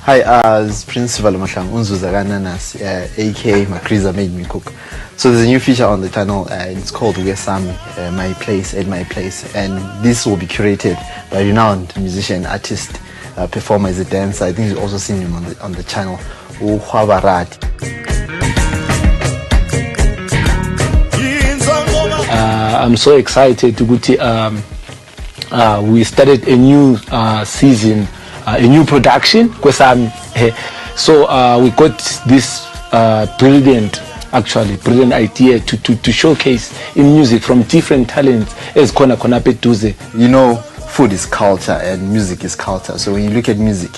Hi, it's Prince Sivalo Mahlangu, aka Magriza Made Me Cook. So there's a new feature on the channel, it's called Sami, My Place at My Place, and this will be curated by renowned musician, artist, performer, as a dancer. I think you've also seen him on the channel, Ukhwabarati. I'm so excited to we started a new season, a new production. So we got this brilliant idea to showcase in music from different talents as Kona Petuze. You know, food is culture and music is culture. So when you look at music,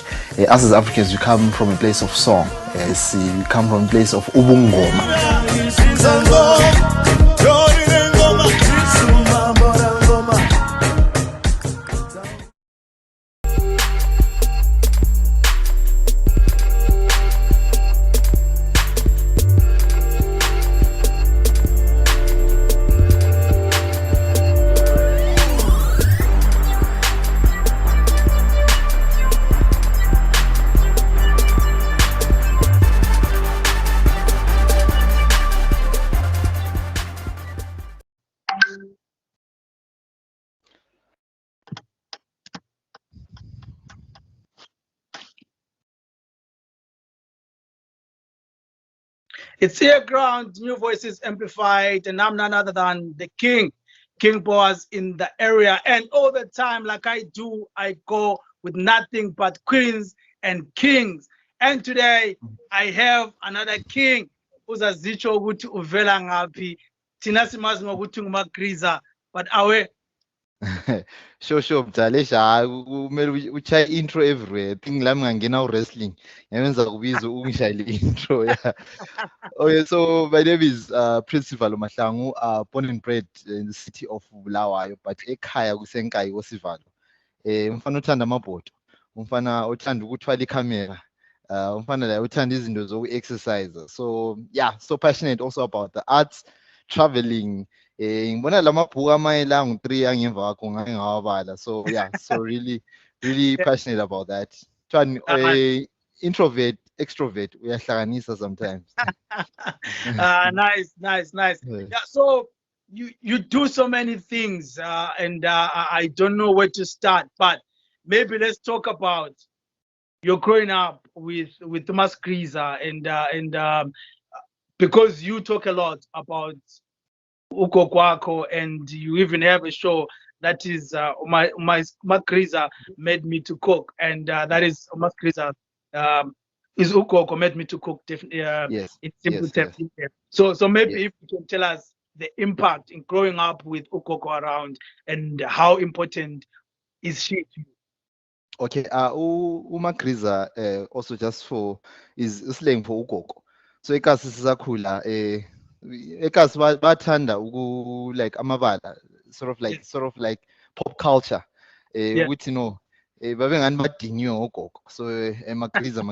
us as Africans, we come from a place of song. We come from a place of ubungoma. It's earGROUND, new voices amplified, and I'm none other than the King Boaz in the area. And all the time, like I do, I go with nothing but queens and kings. And today, I have another king who's a zicho ukuthi uvela ngaphi. Thina simazi ngokuthi nguMagriza, but awe. Sure, Mtalisha, kumele uchaye intro everywhere. Thing lami ngangena wrestling. Ngiyenza kubiza ungishayile intro. Yeah. Okay, so my name is Prince Sivalo Mahlangu, born and bred in the city of Bulawayo, but ekhaya kusenkayi koSivalo. Umfana uthanda amabhodo. Umfana uthanda ukuthwala iCamera. Umfana la uthanda izinto zoku-exercise. So yeah, so passionate also about the arts, traveling. Ngibona lamabhuku amayela ngu3 angemva kwakho ngake ngawabala. So yeah, so really passionate about that. Introvert, extrovert, uyahlanganisa sometimes. Nice. Yeah, so you do so many things, and I don't know where to start, but maybe let's talk about your growing up with Magriza, and because you talk a lot about uko kwako, and you even have a show that is my Magriza Made Me to Cook, and that is Magriza is uko made me to cook. Yes. In simple Yes. terms. So maybe if you can tell us the impact in growing up with ukoko around, and how important is she to you? Okay, Magriza also just for is slang for ugogo. So ekasi sisakhula ekasi bathanda like amabala, sort of like pop culture. Ukuthi no babengani badiniwe ugogo. So Magriza.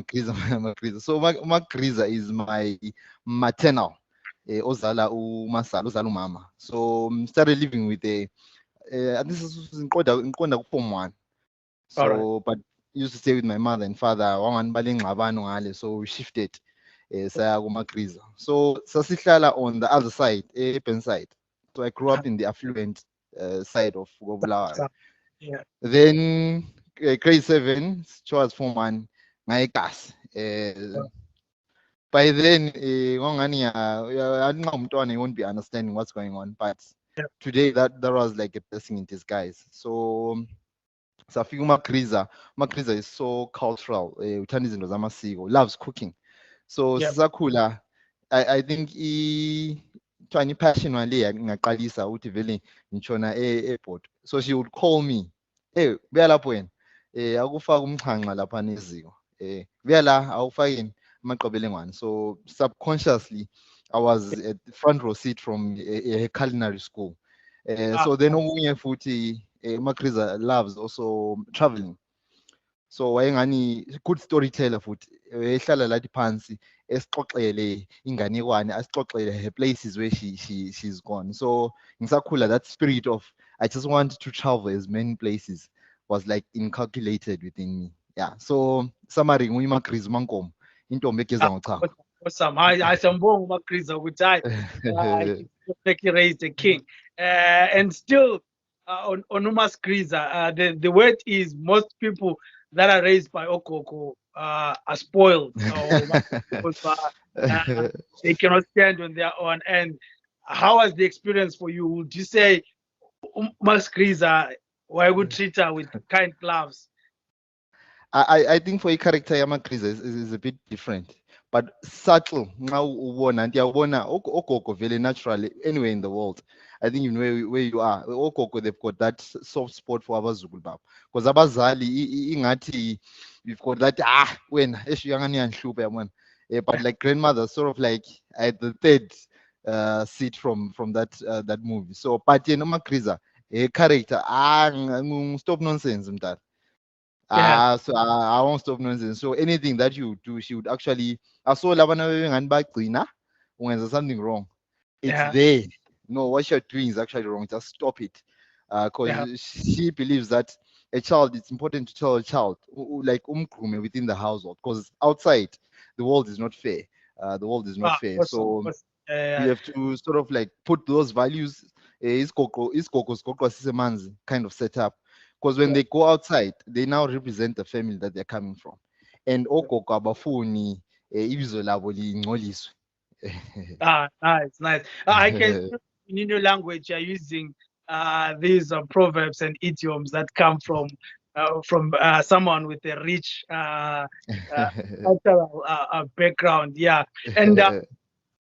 So Magriza is my maternal ozala umasala ozala umama. So started living with this is in Nqonda Form 1. So, but used to stay with my mother and father. So we shifted saya Magriza. So sasihlala on the other side, Epen side. So I grew up in the affluent side of Bulawayo. Yeah. Then grade 7, choice Form 1, ngayikas. By then, I won't be understanding what's going on. But today, that was like a blessing in disguise. So Safi Magriza is so cultural. Loves cooking. So sisakhula, I think trying passion ngaqalisa uthi vele ngitshona airport. So she would call me, hey, buya lapho wena. Akufaka umxhanxa lapha neziko. Buya la awufakeni amaqebelengwane. So subconsciously I was at the front row seat from a culinary school. So then okunye futhi Magriza loves also traveling. So wayengani good storyteller futhi ehlala lathi phansi esixoxele inganekwane asixoxele her places where she's gone. So ngisakhula, that spirit of I just want to travel as many places was like inculcated within me. Yeah, so summary nguMagriza Mankomo, intombi egeza ngochago. Awesome. I sambonga Magriza ukuthi he raised a king. And still on uMagriza, the word is most people that are raised by Okoko are spoiled, because they cannot stand on their own. And how was the experience for you? Would you say Magriza, why would treat her with kind gloves? I think for a character yaMagriza is a bit different, but subtle. Now ubona ndiyabona ogogo very naturally anywhere in the world. I think even where you are, ogogo they've got that soft spot for abazukulu babo. Because abazali ingathi you've got that wena eshuyangani yanhlupha yabona. But like grandmother sort of like at the third seat from that movie. So but yena uMagriza a character stop nonsense mntana. So I won't stop nonsense. So anything that you do, she would actually. I saw Labana and back cleaner when there's something wrong. It's there. No, what you're doing is actually wrong. Just stop it. Because she believes that a child, it's important to tell a child, like within the household, because outside the world is not fair. The world is not fair. So you have to sort of like put those values, kind of setup. Because when they go outside, they now represent the family that they're coming from. And ogogo abafuni ibizo labo lingcoliswe. Nice. I can in your language you're using these proverbs and idioms that come from someone with a rich cultural background. Yeah, and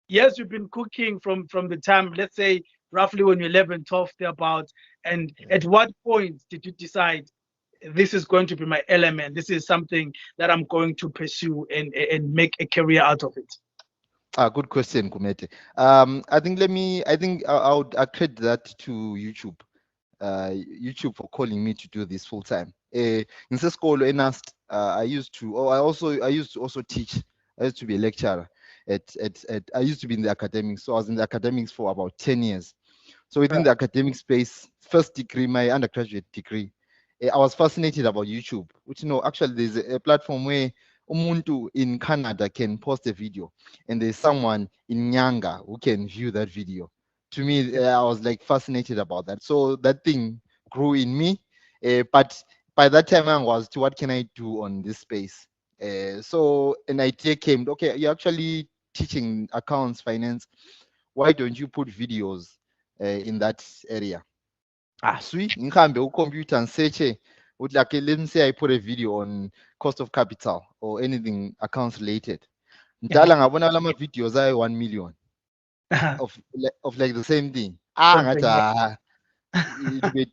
yes, you've been cooking from the time, let's say, roughly when you're 11, 12, thereabout. And at what point did you decide this is going to be my element? This is something that I'm going to pursue and make a career out of it. Good question, Kumete. I think I would accredit that to YouTube. YouTube for calling me to do this full time. In school, I used to also teach. I used to be a lecturer I used to be in the academics. So I was in the academics for about 10 years. So within the academic space, first degree, my undergraduate degree, I was fascinated about YouTube, which actually there's a platform where umuntu in Canada can post a video and there's someone in Nyanga who can view that video. To me, I was like fascinated about that. So that thing grew in me. But by that time I was to what can I do on this space? So an idea came, okay, you're actually teaching accounts, finance. Why don't you put videos in that area? Sweet, ngihambe computer and search would like let me say I put a video on cost of capital or anything accounts related. Ndala ngabona lama videos ayi 1 million of like the same thing. It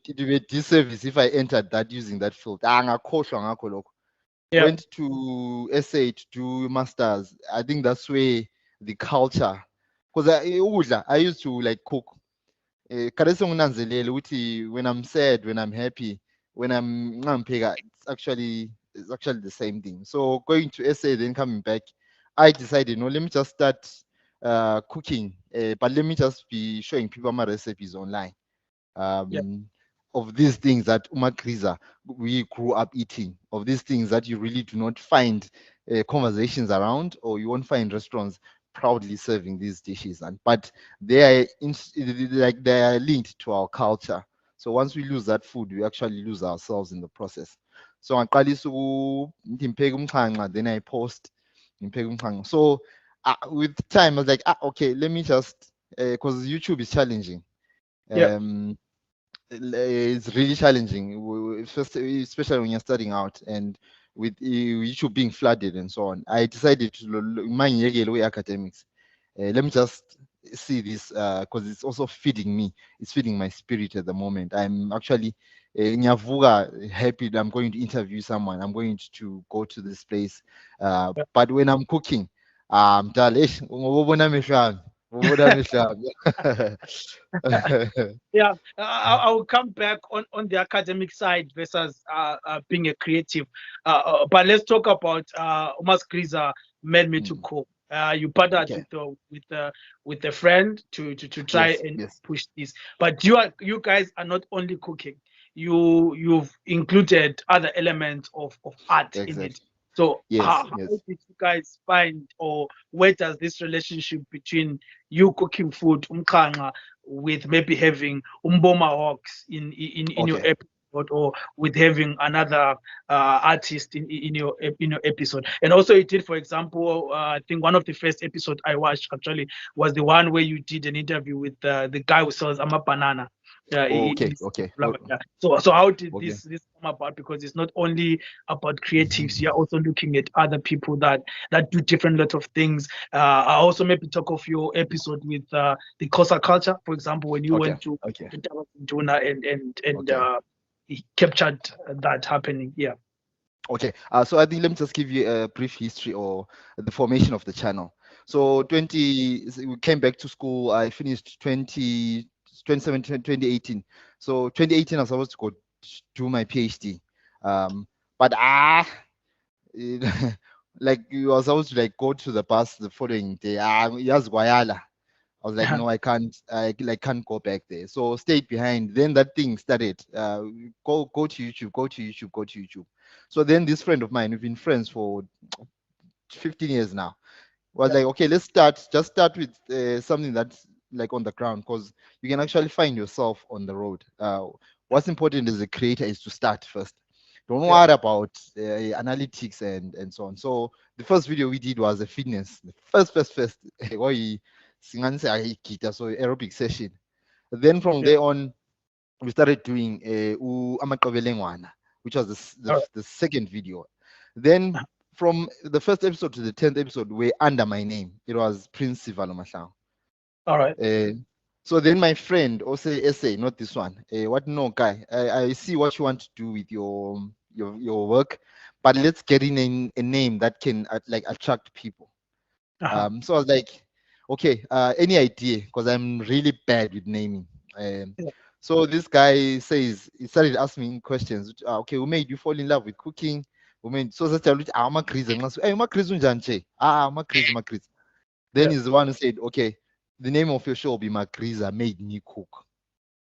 would be a disservice if I entered that using that field. Ngakhohlwa ngakho lokho. Went to SA to do masters. I think that's where the culture, because I used to like cook. When I'm sad, when I'm happy, when I'm ngapheka, it's actually the same thing. So going to SA, then coming back, I decided, no, let me just start cooking, but let me just be showing people my recipes online. Of these things that uMagriza we grew up eating, of these things that you really do not find conversations around, or you won't find restaurants proudly serving these dishes. But they are they are linked to our culture. So once we lose that food, we actually lose ourselves in the process. So then I post. So with time, I was like, okay, let me just because YouTube is challenging. It's really challenging, especially when you're starting out and with YouTube being flooded and so on. I decided to mind academics. Let me just see this because it's also feeding me. It's feeding my spirit at the moment. I'm actually happy that I'm going to interview someone. I'm going to go to this place. But when I'm cooking, Yeah, I will come back on the academic side versus being a creative. But let's talk about Magriza Made Me to Cook. You partnered with a friend to try and push this. But you guys are not only cooking. you've included other elements of art in it. Exactly. So Yes, how yes. did you guys find, or where does this relationship between you cooking food, umkanga, with maybe having umboma hawks in your Okay. episode, or with having another artist in your episode? And also, you did, for example, I think one of the first episodes I watched actually was the one where you did an interview with the guy who sells ama banana. Okay, okay. Yeah. So how did Okay. this come about? Because it's not only about creatives, you're also looking at other people that do different lot of things. I also maybe talk of your episode with the Xhosa culture, for example, when you Okay. went to Okay. Duna and Okay. he captured that happening. Yeah. Okay. So I think let me just give you a brief history or the formation of the channel. So we came back to school. I finished 2017, 2018. So 2018, I was supposed to go do my PhD. But like you was supposed to like go to the bus the following day. Yes, Guayala. I was like, no, I can't. I like can't go back there. So stayed behind. Then that thing started. Go to YouTube. Go to YouTube. Go to YouTube. So then this friend of mine, we've been friends for 15 years now, was Yeah. like, okay, let's start. Just start with something that's like on the ground, because you can actually find yourself on the road. What's important as a creator is to start first. Don't Yeah. worry about analytics and so on. So the first video we did was a fitness. The first where he singing so aerobic session. Then from Yeah. there on, we started doing Amaqobelengwana, which was All right. the second video. Then from the first episode to the 10th episode were under my name. It was Prince Sivalo Mahlangu. All right. So then my friend also essay, not this one. What no guy, I see what you want to do with your work, but let's get in a name that can like attract people. Uh-huh. So I was like, okay, any idea? Because I'm really bad with naming. Um, Yeah. so this guy says he started asking me questions. Okay, who made you fall in love with cooking? Who made so such a Magriza? Hey, Magriza unjanje? Magriza. Then Yeah. he's the one who said, okay, the name of your show will be Magriza Made Me Cook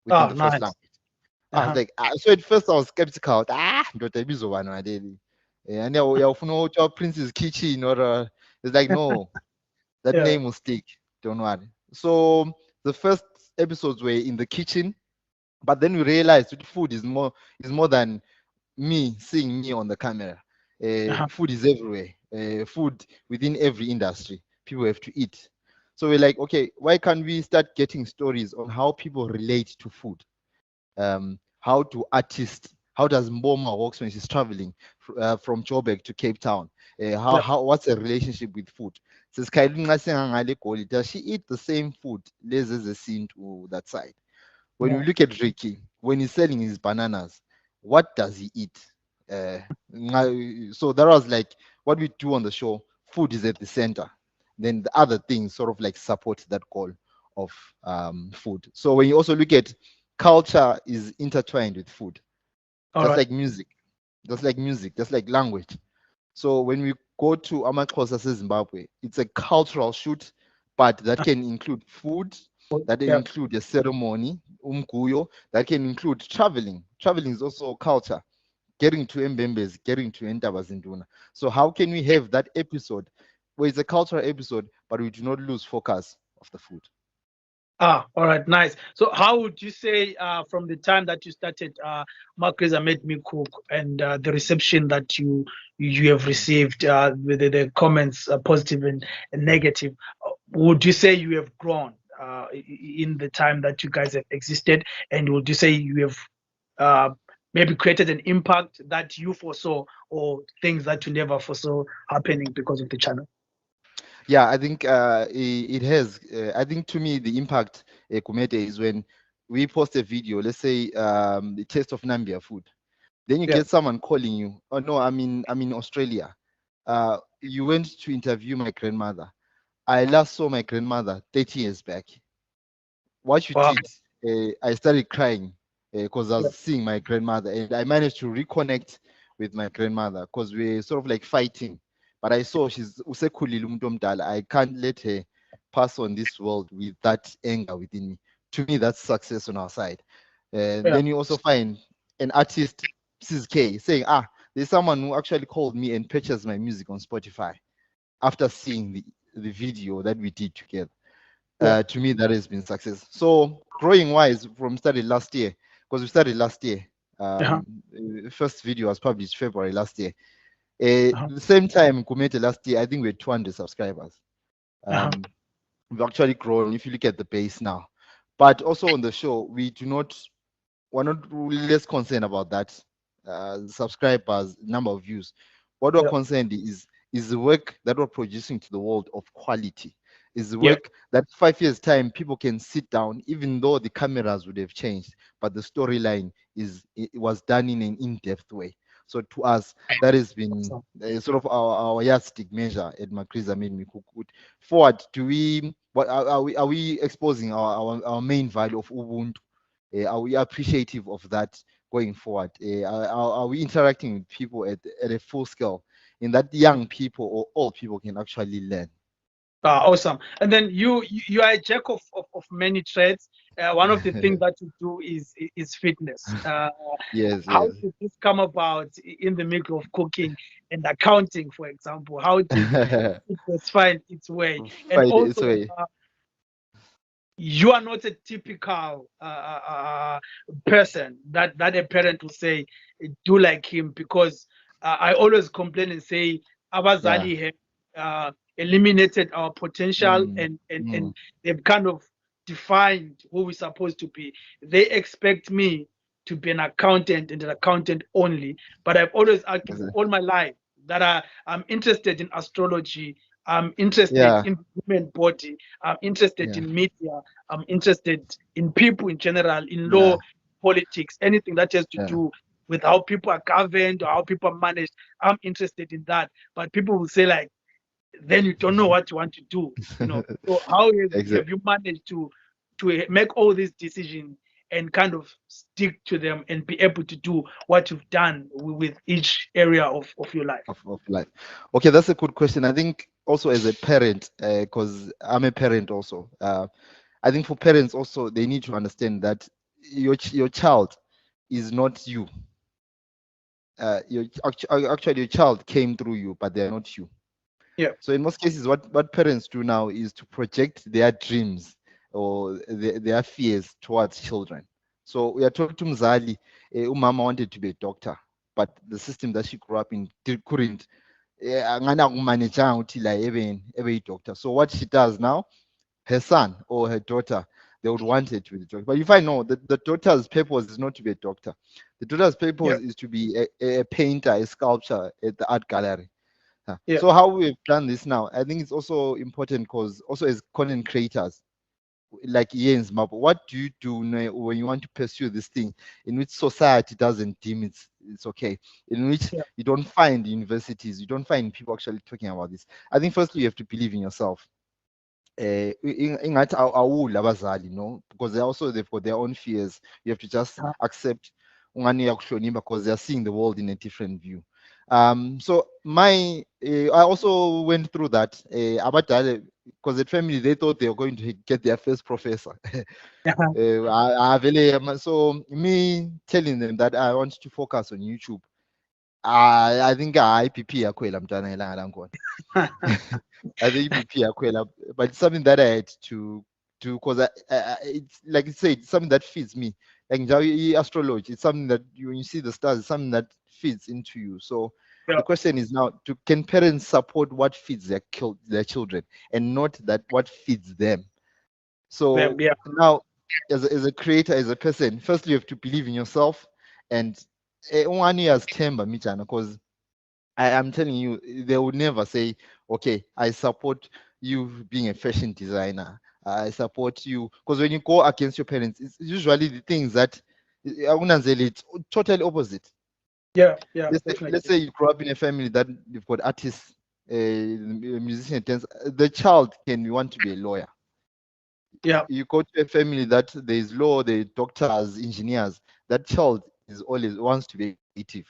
within Oh, the first nice. language. I was Uh-huh. like, so at first I was skeptical. Ndoda ibizobani madeli. And yeah, Prince's kitchen or it's like no, that Yeah. name will stick. Don't worry. So the first episodes were in the kitchen, but then we realized that food is more than me seeing me on the camera. Uh-huh. Food is everywhere. Food within every industry. People have to eat. So we're like, okay, why can't we start getting stories on how people relate to food? How do artists, how does Mboma works when she's traveling from Joburg to Cape Town? Yeah. What's her relationship with food? Says Kailun Ngale Koli, does she eat the same food? Let's a scene to that side. When Yeah. we look at Ricky, when he's selling his bananas, what does he eat? Uh, so that was like what we do on the show. Food is at the center. Then the other things sort of like support that goal of food. So when you also look at culture is intertwined with food, All just right. like music, just like language. So when we go to Amaxhosa Zimbabwe, it's a cultural shoot, but that can include food, that can Yeah. include a ceremony, umguyo, that can include traveling. Traveling is also culture. Getting to Mbembes, getting to Entabazinduna. So how can we have that episode where it's a cultural episode, but we do not lose focus of the food? All right, nice. So, how would you say from the time that you started Magriza Made Me Cook and the reception that you have received, with the comments, positive and negative, would you say you have grown in the time that you guys have existed, and would you say you have maybe created an impact that you foresaw, or things that you never foresaw happening because of the channel? Yeah, I think it has. I think to me, the impact Kumete is when we post a video, let's say the taste of Nambia food. Then you Yeah. get someone calling you. Oh no, I'm in Australia. You went to interview my grandmother. I last saw my grandmother 30 years back. What you Wow. did, I started crying because I Yeah. was seeing my grandmother, and I managed to reconnect with my grandmother because we're sort of like fighting. But I saw she's usekhulile umuntu omdala. I can't let her pass on this world with that anger within me. To me, that's success on our side. And Yeah. then you also find an artist, Sis K, saying, there's someone who actually called me and purchased my music on Spotify after seeing the video that we did together. To me, that has been success. So growing wise from started last year, because we started last year. First video was published February last year. The same time, Kumete last year, I think we had 200 subscribers. We've actually grown if you look at the base now. But also on the show, we're not really less concerned about that subscribers, number of views. What we're concerned is the work that we're producing to the world of quality. Is the work that 5 years time people can sit down, even though the cameras would have changed, but the storyline it was done in an in-depth way. So to us, that has been sort of our yardstick measure at Magriza Made Me Cook. Forward, are we exposing our main value of Ubuntu? Are we appreciative of that going forward? Are we interacting with people at a full scale in that young people or old people can actually learn? Awesome. And then you are a jack of many trades. One of the things that you do is fitness. Yes. How did this come about in the middle of cooking and accounting, for example? How did fitness find its way? And also, you are not a typical person that a parent will say, do like him, because I always complain and say, Abazali have eliminated our potential and they've kind of defined who we're supposed to be. They expect me to be an accountant and an accountant only, but I've always argued all my life that I'm interested in astrology, I'm interested in the human body, I'm interested in media, I'm interested in people in general, in law, politics, anything that has to do with how people are governed or how people are managed. I'm interested in that. But people will say, like, then you don't know what you want to do. So how have you managed to make all these decisions and kind of stick to them and be able to do what you've done with each area of your life? Of life. Okay, that's a good question. I think also as a parent, because I'm a parent also, I think for parents also, they need to understand that your child is not you. Actually, your child came through you, but they're not you. So in most cases, what parents do now is to project their dreams or their fears towards children. So we are told to Mzali, Umama wanted to be a doctor, but the system that she grew up in couldn't. Doctor. So what she does now, her son or her daughter, they would want her to be a doctor. But if I know that the daughter's purpose is not to be a doctor, the daughter's purpose is to be a painter, a sculptor at the art gallery. So how we've done this now, I think it's also important because also as content creators, like Ian's map, what do you do when you want to pursue this thing in which society doesn't deem it's okay, in which you don't find universities, you don't find people actually talking about this? I think firstly you have to believe in yourself. Ingathi awuli abazali, no, because they've got their own fears. You have to just accept because they are seeing the world in a different view. So I also went through that. Because at family they thought they were going to get their first professor. So me telling them that I want to focus on YouTube, I think IPP yakwela mntwana ilanga langkhona. I think IPP yakwela, but it's something that I had to do because it's like you said, it's something that fits me. Like astrology, it's something that when you see the stars, it's something that fits into you. So the question is now, can parents support what feeds their children and not that what feeds them? So now, as a creator, as a person, firstly you have to believe in yourself, and one year's temper, because I'm telling you, they would never say, okay, I support you being a fashion designer. I support you. Because when you go against your parents, it's usually the things that I wouldn't say it's totally opposite. Let's say you grow up in a family that you've got artists, musician, dance. The child can want to be a lawyer. You go to a family that there is law, there are doctors, engineers. That child is always wants to be creative.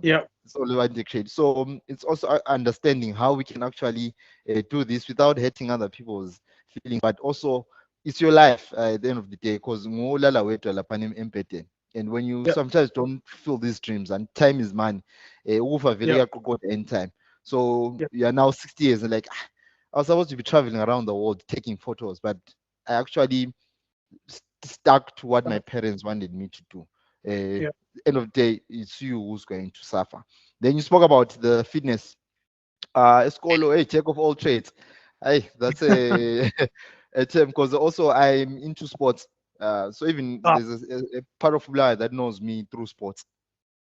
It's all about the create. So it's also understanding how we can actually do this without hurting other people's feelings, but also it's your life at the end of the day, because And when you Yeah. sometimes don't fulfill these dreams, and time is money, over very Yeah. end time. So Yeah. you are now 60 years and like, I was supposed to be traveling around the world taking photos, but I actually stuck to what my parents wanted me to do. Yeah. End of the day, it's you who's going to suffer. Then you spoke about the fitness. Eskolo, hey, jack of all trades. Hey, that's a a term because also I'm into sports. So even Ah, there's a part of life that knows me through sports.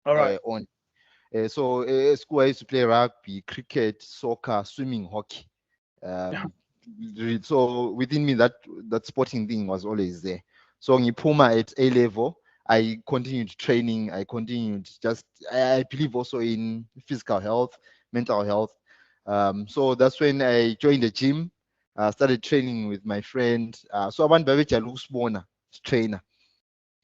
all right. On so at school I used to play rugby, cricket, soccer, swimming, hockey. Yeah. Um, so within me that sporting thing was always there. So in Puma at A level, I continued training. I continued just I believe also in physical health, mental health. So that's when I joined the gym. Started training with my friend. So abantu babejala ukusibona trainer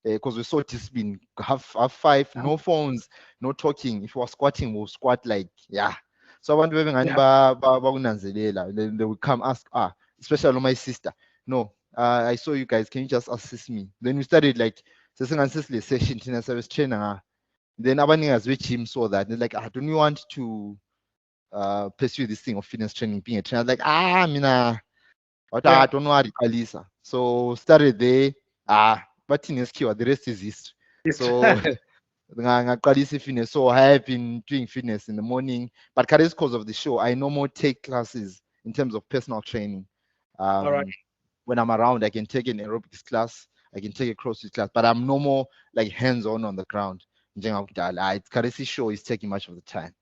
because we're so disciplined. Have five, no phones, no talking. If we're squatting, we'll squat like yeah. So abantu bebengani Yeah. bakunanzelela. Then they would come ask, especially my sister. No, I saw you guys. Can you just assist me? Then we started like sesingani session thina service trainer. Then abaningazi be-gym saw that. They're like, don't you want to pursue this thing of fitness training, being a trainer? Like, mina, but I Yeah. don't know how to Kalisa. So started there. But in SQ, the rest is history. It's So ngaqalisa fitness. So I have been doing fitness in the morning, but because of the show, I no more take classes in terms of personal training. all right. Um, when I'm around, I can take an aerobics class, I can take a CrossFit class, but I'm no more like hands-on on the ground. Karesi show is taking much of the time.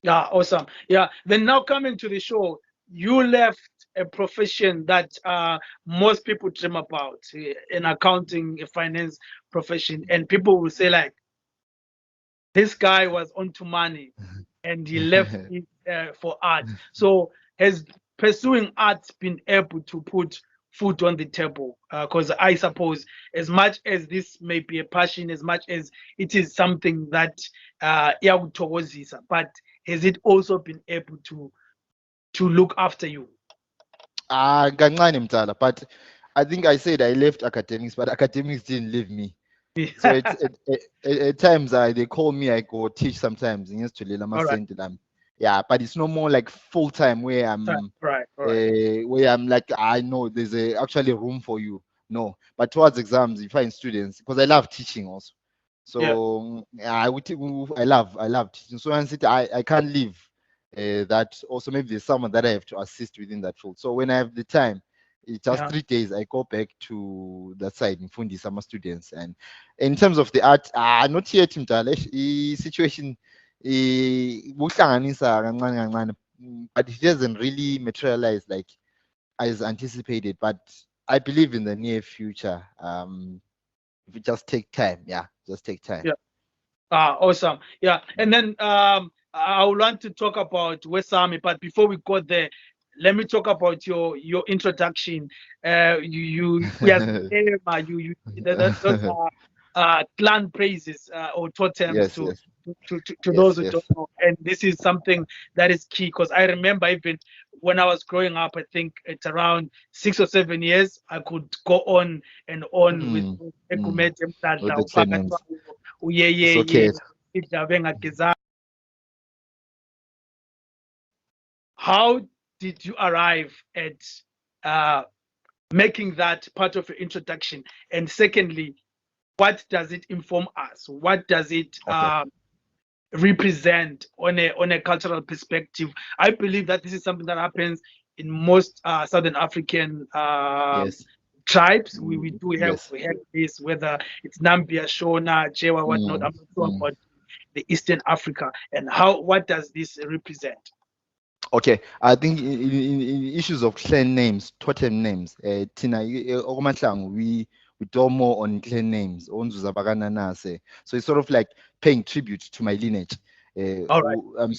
Yeah, awesome. Yeah. Then now coming to the show, you left a profession that most people dream about, in accounting, a finance profession, and people will say like, this guy was onto money, and he left it for art. So has pursuing art been able to put food on the table? Because I suppose as much as this may be a passion, as much as it is something that iyakuthokozisa, but has it also been able to look after you? Kancane mtala, but I think I said I left academics, but academics didn't leave me. So it's at times they call me, I go teach sometimes in to All right. yeah, but it's no more like full time where I'm Right. All right. where I'm like I know there's actually room for you. No, but towards exams you find students because I love teaching also. Yeah. So I love teaching. So I can't leave that. Also maybe there's someone that I have to assist within that field. So when I have the time, it's just Yeah. 3 days I go back to that side in Fundi summer students. And in terms of the art, not yet mdala situation kuhlanganisa kancane kancane, but it doesn't really materialize like as anticipated. But I believe in the near future. If you just take time, yeah, just take time. Yeah. Awesome. Yeah. And then I would want to talk about West Army, but before we go there, let me talk about your introduction. Yes, those are clan praises or totems Yes, yes, to those yes, who don't yes. know. And this is something that is key because I remember even when I was growing up, I think it's around 6 or 7 years, I could go on and on with Mm, mm. Ekumete With Mdladla, the clan names. uPhakathwayo, It's uyeyeye, okay. Idlave Ngageza. How did you arrive at uh, making that part of your introduction? And secondly, what does it inform us? What does it Okay. represent on a cultural perspective? I believe that this is something that happens in most Southern African Yes. tribes. We do have Yes. we have this, whether it's Nambia, Shona, Jewa, whatnot. Mm, I'm not sure mm. about the Eastern Africa and how what does this represent? Okay, I think in issues of clan names, totem names, Tina Okomatlang, we do more on clan names. Onzuza Bagananase. So it's sort of like paying tribute to my lineage. All right. I'm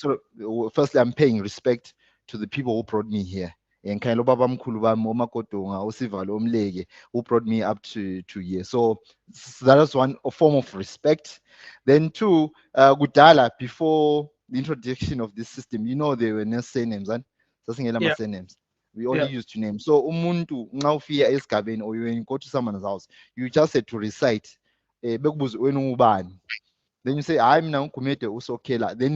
firstly I'm paying respect to the people who brought me here. And kind of babamkhulu bami omakodonga uSivalo Mahlangu who brought me up to here. So that is one a form of respect. Then two, Gudala before the introduction of this system, there were no surnames, and Yeah. surnames. We only Yeah. used to name. So umuntu nxa ufika esigabeni or when you go to someone's house, you just had to recite bekubuze wena ungubani. Then you say, I'm now committed also killer. Then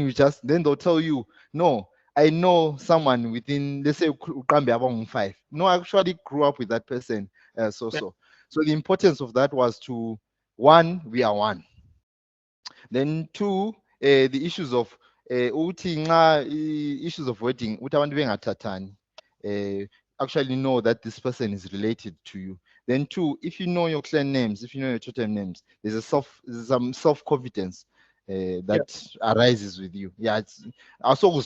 they'll tell you, no, I know someone within, let's say, Ukambi Abang 5. No, I actually grew up with that person. So the importance of that was to, one, we are one. Then two, the issues of issues of wedding, actually know that this person is related to you. Then two, if you know your clan names, if you know your totem names, there's some self-confidence that arises with you. Yeah, it's also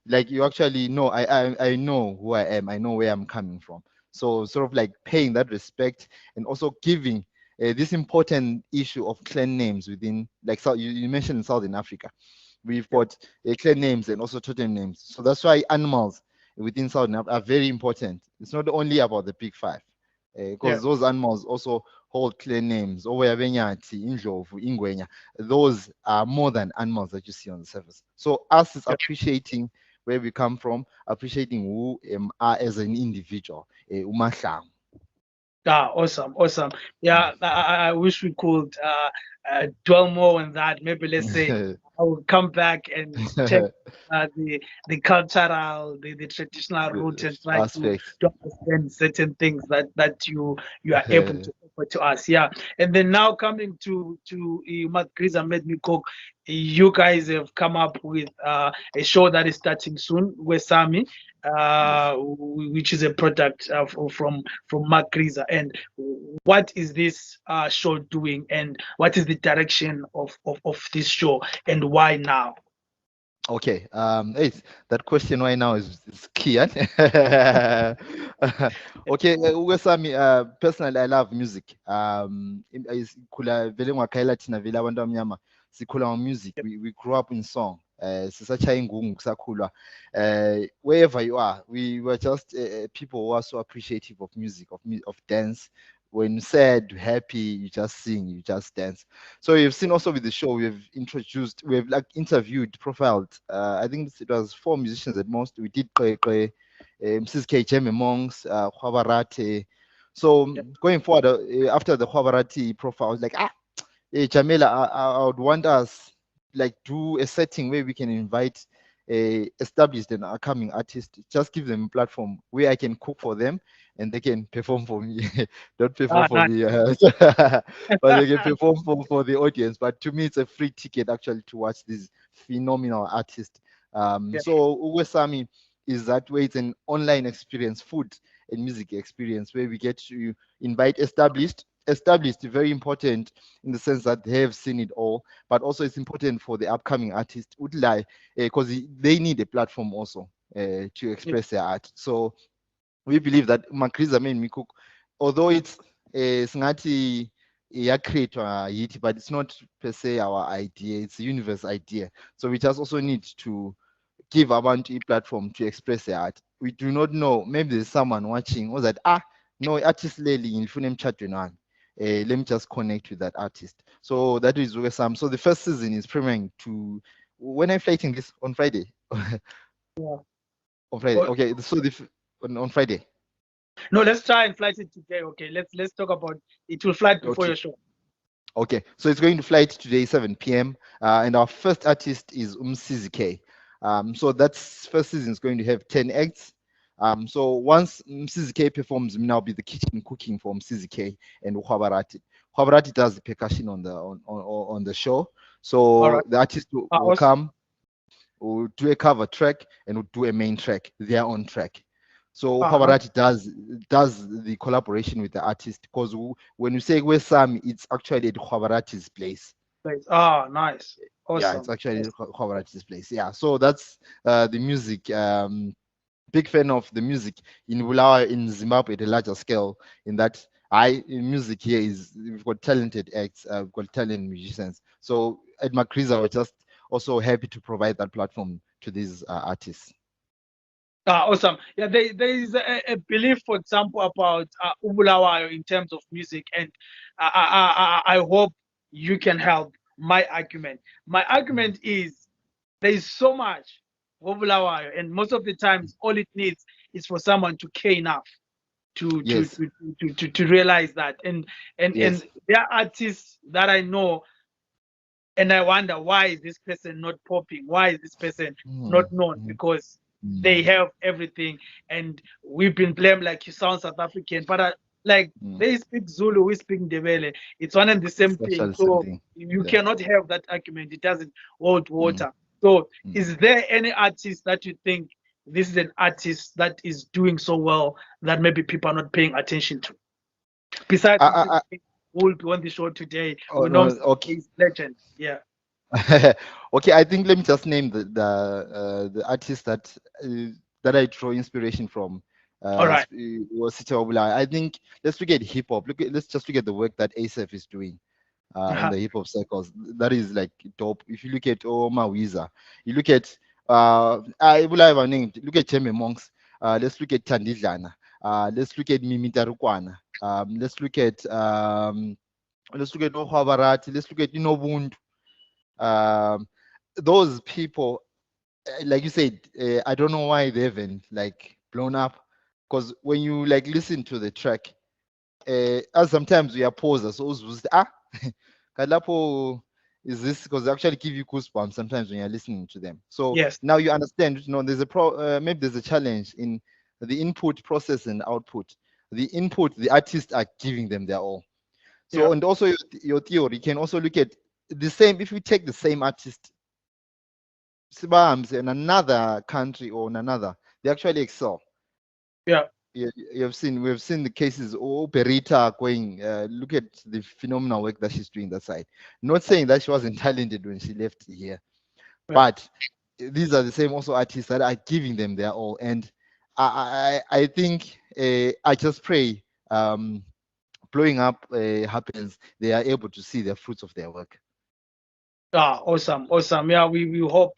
like you actually know, I know who I am, I know where I'm coming from. So sort of like paying that respect and also giving this important issue of clan names within, like you mentioned in Southern Africa, we've got clan names and also totem names. So that's why animals within Southern Africa are very important. It's not only about the big five, because those animals also hold clan names. Oweyabenyati, Indlovu, Ingwenya. Those are more than animals that you see on the surface. So us is appreciating where we come from, appreciating who are as an individual. Umahlangu. Awesome. Yeah, I wish we could dwell more on that. Maybe let's say I will come back and check the cultural, the traditional route and try Aspects. to understand certain things that you are able to offer to us. Yeah, and then now coming to Magriza Made Me Cook, you guys have come up with a show that is starting soon, Wesami, which is a product from Magriza. And what is this show doing, and what is the direction of this show, and why now? Okay, that question right now is key. Okay, Uwesami, personally, I love music. Sikhula vele ngwakhayela thina vele abantu abamnyama sikhula music. We grew up in song. Sisachaya ingungu kusakhulwa. Wherever you are, we were just people who are so appreciative of music, of dance. When sad, happy, you just sing, you just dance. So you've seen also with the show, we've like interviewed, profiled. I think it was 4 musicians at most. We did Mrs. K. Jemmy Monks, Khwabarate. So going forward, after the Khwabarate profile, I was like, Jamila, I would want us like do a setting where we can invite a established and upcoming artist, just give them a platform where I can cook for them and they can perform for me. Don't perform for me, but they can perform for the audience. But to me, it's a free ticket actually to watch these phenomenal artists. So Uwesami is that way. It's an online experience, food and music experience where we get to invite established, very important in the sense that they have seen it all, but also it's important for the upcoming artists would lie because they need a platform also to express their art. So we believe that Magriza Made Me Cook, although it's singati creator yiti, but it's not per se our idea, it's a universe idea. So we just also need to give abantu a platform to express their art. We do not know, maybe there's someone watching who's like, no, artist lady in Funem Chatun. Let me just connect with that artist. So that is where some. So the first season is premiering to. When I'm flighting this on Friday. On Friday. Okay. So on Friday. No, let's try and flight it today. Okay. Let's talk about it. Will flight before your show. Okay. So it's going to flight today 7 p.m. And our first artist is K. So that's first season is going to have 10 acts. So once Mrs. K performs, I'll be the kitchen cooking for Mrs. K and Khwabarati. Khwabarati does the percussion on the show. So the artist will come, will do a cover track, and will do a main track, their own track. So Khwabarati does the collaboration with the artist, because when you say Wesami, it's actually at Khwabarati's place. Nice. Awesome. Yeah, it's actually Khwabarati's place. Yeah, so that's the music. Big fan of the music in Bulawayo, in Zimbabwe at a larger scale. In that, music here we've got talented acts, we've got talented musicians. So at Magriza, we're just also happy to provide that platform to these artists. Awesome. Yeah, there is a belief, for example, about Bulawayo in terms of music, and I hope you can help my argument. My argument is there is so much Bulawayo, and most of the times all it needs is for someone to care enough to Yes. to realize that. And Yes. there are artists that I know, and I wonder, why is this person not popping? Why is this person not Mm, known? mm, Because they mm, have everything, and we've been blamed like you sound South African, but like mm. they speak Zulu, we speak Ndebele. It's one and the same It's thing. actually So something. you Yeah. cannot have that argument. It doesn't hold Mm, water. So mm. is there any artist that you think this is an artist that is doing so well that maybe people are not paying attention to? Besides I, who will be on the show today, oh, we know no, okay. he's legend. Yeah. Okay, I think let me just name the artist that I draw inspiration from. All right. Was Sitha Obula. I think let's look at hip hop. Let's just look at the work that ASF is doing in Uh-huh. the hip hop circles. That is like dope. If you look at Mawiza, you look at Ebula have named. Look at Cheme Monks. Let's look at Tandidlana. Let's look at Mimi Tarukwana. Let's look at Ohabarati. Let's look at Inobundu. Um, those people, like you said, I don't know why they haven't like blown up, because when you like listen to the track, as sometimes we are pausers, so kalapo is this, because they actually give you goosebumps sometimes when you're listening to them. So Yes. now you understand, there's maybe there's a challenge in the input process and output. The input, the artists are giving them their all. So, Yeah. and also your theory can also look at the same. If you take the same artist, Sibams in another country or in another, they actually excel. Yeah. We've seen the cases. Oh, Perita going. Look at the phenomenal work that she's doing that side. Not saying that she wasn't talented when she left here, Yeah. but these are the same also artists that are giving them their all. And I think I just pray blowing up happens. They are able to see the fruits of their work. Ah, awesome, awesome. Yeah, we hope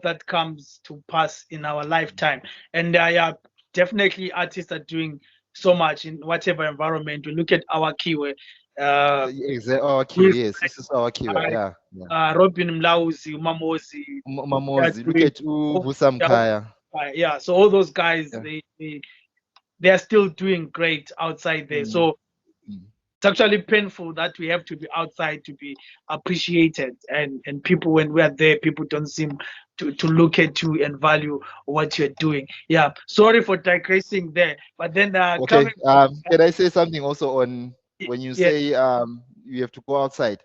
that comes to pass in our lifetime. And yeah, definitely artists are doing so much in whatever environment. We look at our Kiwi, Exactly. Our these Kiwi, yes, this is our Kiwi. guys, Yeah, yeah. Robin Mlauzi, Umamosi, they are Mamozi, look doing. at Oh, Vusam yeah, Kaya. yeah. So all those guys, Yeah. they are still doing great outside there. Mm, So mm. it's actually painful that we have to be outside to be appreciated, and people, when we are there, people don't seem to look at you and value what you're doing. Yeah, sorry for digressing there, but then Okay. coming back, Can I say something also on when you yeah, say you have to go outside?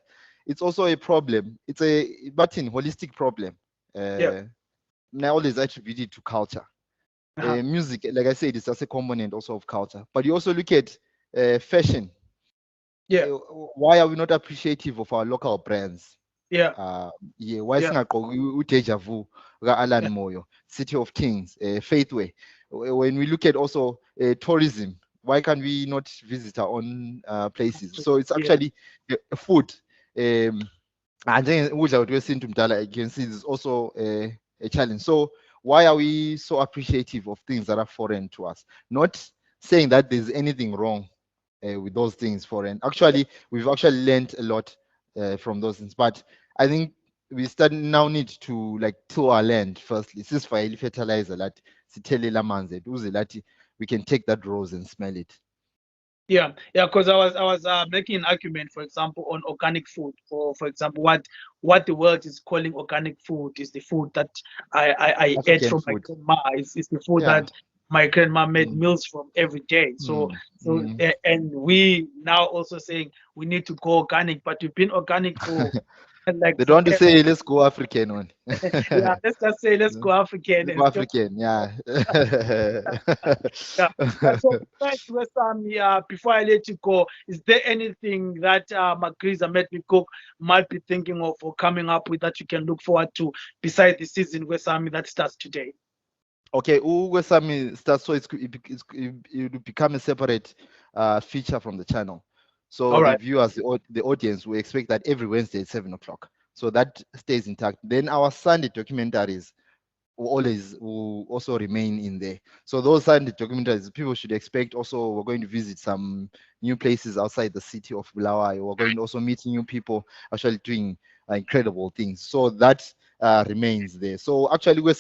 It's also a problem. It's a holistic problem. yeah, Uh, and I always attribute it to culture. uh-huh, Music, like I said, is just a component also of culture. But you also look at fashion. yeah, Uh, why are we not appreciative of our local brands? yeah, uh yeah, why yeah, singagqoki udeja vu ka-Alan yeah, Moyo, City of Kings, Faithway? When we look at also tourism, why can't we not visit our own places? So it's yeah, actually food. Njengokudla kwethu kwesintu mdala, I can see this also a challenge. So why are we so appreciative of things that are foreign to us? Not saying that there's anything wrong with those things foreign. Actually, we've actually learned a lot from those things. But I think we start now need to like till our land firstly. Sisifayile fertilizer that sithelele amanzi ethu, ukuze lathi we can take that rose and smell it. yeah, yeah. Because I was making an argument, for example, on organic food. For example, what the world is calling organic food is the food that I ate African from my food. grandma. It's the food Yeah. that my grandma made Mm, meals from every day. So mm, so mm. and we now also saying we need to go organic, but we've been organic for like They don't want to forever. say let's go African one. Yeah, let's just say let's go African Let's go and still. African, yeah. Yeah. So thanks, Wesam. Yeah, before I let you go, is there anything that Magriza Made Me Cook might be thinking of or coming up with that you can look forward to besides the season, Wesam, that starts today? Okay, Uwesami starts, so it will become a separate feature from the channel. So All the right. viewers, the audience, will expect that every Wednesday at 7 o'clock. So that stays intact. Then our Sunday documentaries will also remain in there. So those Sunday documentaries, people should expect also we're going to visit some new places outside the city of Bulawayo. We're going to also meet new people actually doing incredible things. So that remains there. So actually, we're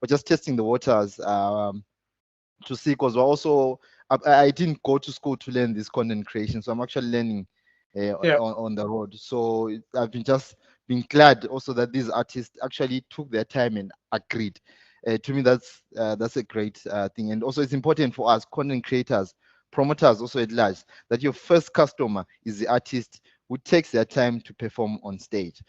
just testing the waters to see, because we're also I didn't go to school to learn this content creation, so I'm actually learning Yeah. on the road. So I've been glad also that these artists actually took their time and agreed. To me, that's a great thing, and also it's important for us content creators, promoters, also at large, that your first customer is the artist who takes their time to perform on stage.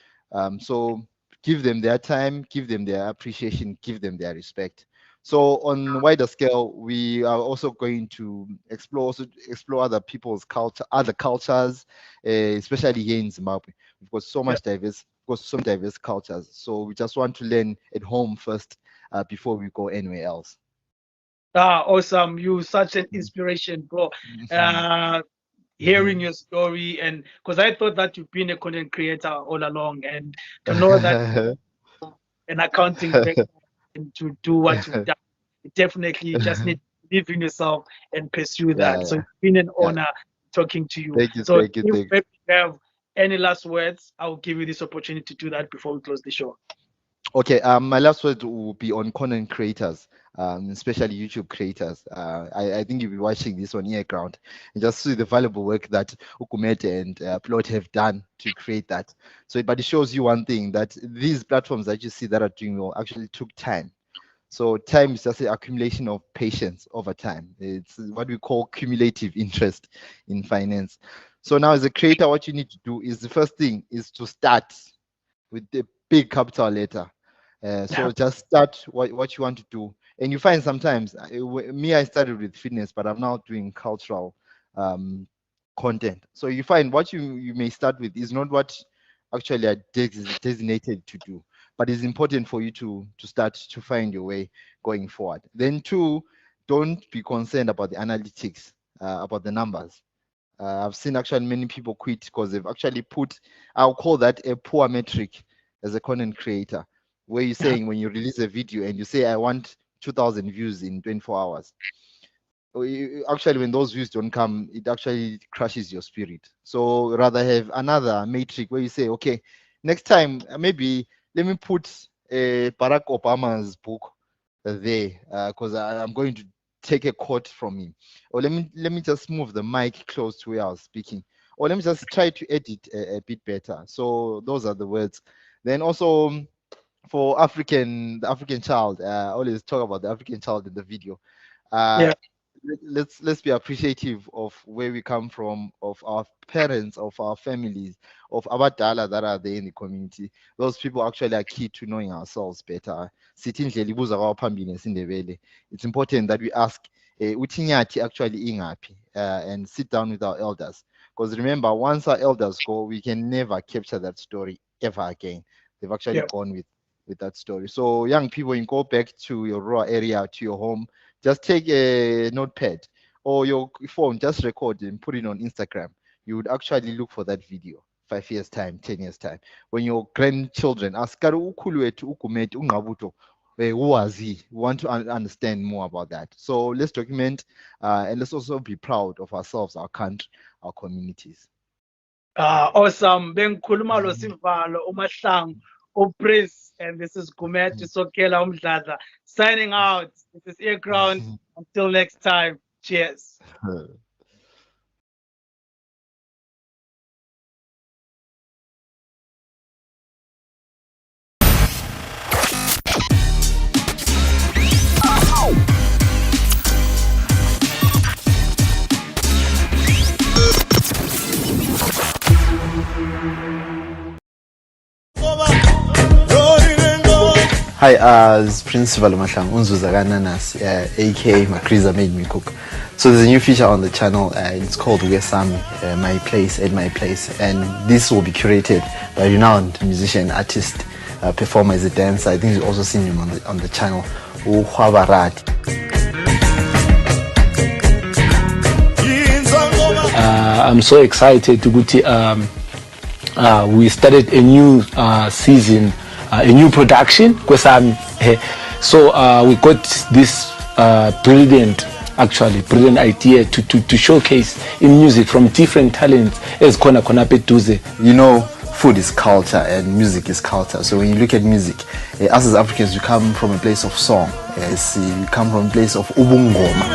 So give them their time, give them their appreciation, give them their respect. So on wider scale, we are also going to explore other people's culture, other cultures, especially here in Zimbabwe. We've got so much diverse, we've got so many diverse cultures. So we just want to learn at home first before we go anywhere else. Awesome. You such an inspiration, bro. Hearing your story, and because I thought that you've been a content creator all along, and to know that an accounting background and to do what you've done, you definitely just need to believe in yourself and pursue that. So it's been an honor talking to you. Thank you, So thank you, if thank you. you have any last words, I'll give you this opportunity to do that before we close the show. Okay, my last word will be on content creators, especially YouTube creators. I think you'll be watching this on earGROUND and just see the valuable work that Ukumete and Plot have done to create that. So, but it shows you one thing, that these platforms that you see that are doing well actually took time. So time is just the accumulation of patience over time. It's what we call cumulative interest in finance. So now as a creator, what you need to do is, the first thing is to start with the big capital letter. So just start what you want to do. And you find sometimes, I started with fitness, but I'm now doing cultural content. So you find what you may start with is not what actually are designated to do, but it's important for you to start to find your way going forward. Then two, don't be concerned about the analytics, about the numbers. I've seen actually many people quit because they've actually put, I'll call that a poor metric as a content creator, where you're saying when you release a video and you say, I want 2,000 views in 24 hours. Actually, when those views don't come, it actually crushes your spirit. So rather have another metric where you say, okay, next time, maybe let me put Barack Obama's book there, because I'm going to take a quote from him. Or let me just move the mic close to where I was speaking. Or let me just try to edit a bit better. So those are the words. Then also for the African child, I always talk about the African child in the video. Let's be appreciative of where we come from, of our parents, of our families, of abadala that are there in the community. Those people actually are key to knowing ourselves better. It's important that we ask, uthi actually ingapi, and sit down with our elders. Because remember, once our elders go, we can never capture that story ever again. They've actually gone with that story. So young people, you go back to your rural area, to your home, just take a notepad or your phone, just record and put it on Instagram. You would actually look for that video 5 years time, 10 years time. When your grandchildren ask, who was he? We want to understand more about that. So let's document, and let's also be proud of ourselves, our country, our communities. Awesome. Bengikhuluma lo Sivalo Mahlangu, Prince, and this is Gumete Sokela Umdladla signing out. This is earGROUND. Until next time. Cheers. Hi, it's Prince Sivalo Mahlangu, aka Magriza Made Me Cook. So there's a new feature on the channel, it's called My Place at My Place, and this will be curated by renowned musician, artist, performer, as a dancer. I think you've also seen him on the channel, I'm so excited to we started a new season, a new production. So we got this brilliant idea to showcase in music from different talents as Kona Peduze. You know, food is culture and music is culture. So when you look at music, us as Africans, we come from a place of song. We come from a place of ubungoma.